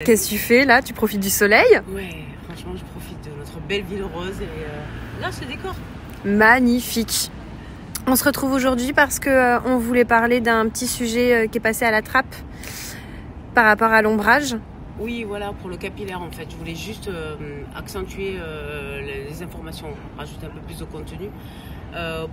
Qu'est-ce que tu fais là? Tu profites du soleil? Ouais, franchement, je profite de notre belle ville rose et là, ce décor. Magnifique. On se retrouve aujourd'hui parce que on voulait parler d'un petit sujet qui est passé à la trappe par rapport à l'ombrage. Oui, voilà, pour le capillaire en fait. Je voulais juste accentuer les informations, rajouter un peu plus de contenu.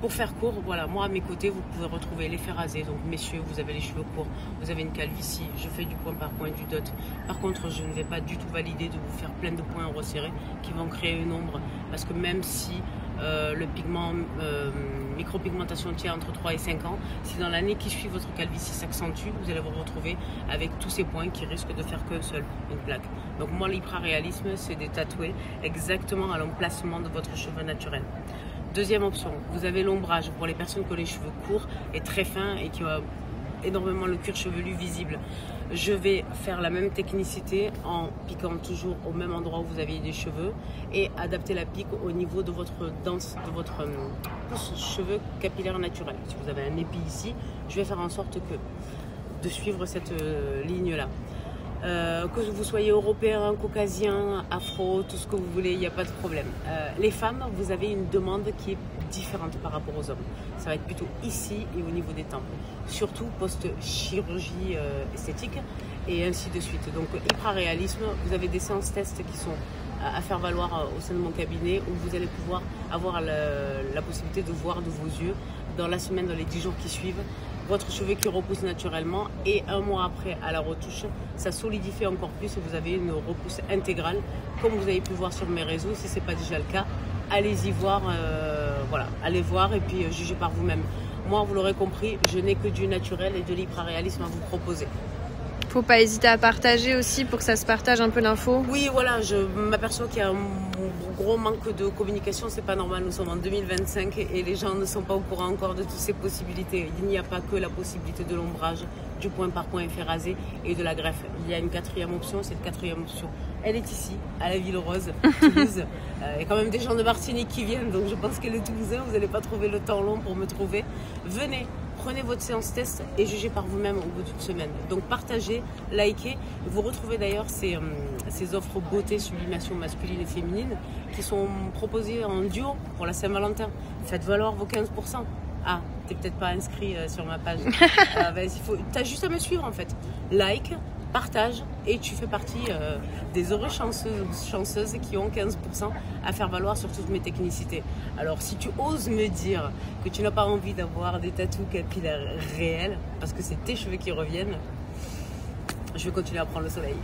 Pour faire court, voilà, moi à mes côtés, vous pouvez retrouver l'effet rasé. Donc messieurs, vous avez les cheveux courts, vous avez une calvitie, je fais du point par point, du dot. Par contre, je ne vais pas du tout valider de vous faire plein de points resserrés qui vont créer une ombre. Parce que même si le pigment micropigmentation tient entre 3 et 5 ans, si dans l'année qui suit votre calvitie s'accentue, vous allez vous retrouver avec tous ces points qui risquent de faire qu'un seul, une plaque. Donc moi, l'hypraréalisme, c'est de tatouer exactement à l'emplacement de votre cheveu naturel. Deuxième option, vous avez l'ombrage pour les personnes qui ont les cheveux courts et très fins et qui ont énormément le cuir chevelu visible. Je vais faire la même technicité en piquant toujours au même endroit où vous avez des cheveux et adapter la pique au niveau de votre dense, de votre cheveux capillaire naturel. Si vous avez un épi ici, je vais faire en sorte de suivre cette ligne-là. Que vous soyez européen, caucasien, afro, tout ce que vous voulez, il n'y a pas de problème. Les femmes, vous avez une demande qui est différente par rapport aux hommes. Ça va être plutôt ici et au niveau des tempes. Surtout post-chirurgie esthétique et ainsi de suite. Donc, hypraréalisme, vous avez des séances tests qui sont à faire valoir au sein de mon cabinet où vous allez pouvoir avoir la possibilité de voir de vos yeux dans la semaine, dans les 10 jours qui suivent, votre cheveu qui repousse naturellement et un mois après à la retouche, ça solidifie encore plus et vous avez une repousse intégrale comme vous avez pu voir sur mes réseaux. Si ce n'est pas déjà le cas, allez-y voir, voilà, allez voir et puis jugez par vous-même. Moi, vous l'aurez compris, je n'ai que du naturel et de l'hypraréalisme à vous proposer. Faut pas hésiter à partager aussi pour que ça se partage un peu l'info. Oui, voilà, je m'aperçois qu'il y a un gros manque de communication, c'est pas normal, nous sommes en 2025 et les gens ne sont pas au courant encore de toutes ces possibilités. Il n'y a pas que la possibilité de l'ombrage, du point par point effet rasé et de la greffe. Il y a une quatrième option, cette quatrième option, elle est ici, à la Ville Rose, Toulouse. Il y a quand même des gens de Martinique qui viennent, donc je pense que les Toulousains, vous n'allez pas trouver le temps long pour me trouver. Venez, prenez votre séance test et jugez par vous-même au bout d'une semaine. Donc partagez, likez. Vous retrouvez d'ailleurs ces offres beauté, sublimation masculine et féminine qui sont proposées en duo pour la Saint-Valentin. Faites valoir vos 15%. Ah, t'es peut-être pas inscrit sur ma page. T'as juste à me suivre en fait. Like, partage et tu fais partie des heureux chanceuses qui ont 15% à faire valoir sur toutes mes technicités. Alors si tu oses me dire que tu n'as pas envie d'avoir des tatous capillaires réels parce que c'est tes cheveux qui reviennent, je vais continuer à prendre le soleil.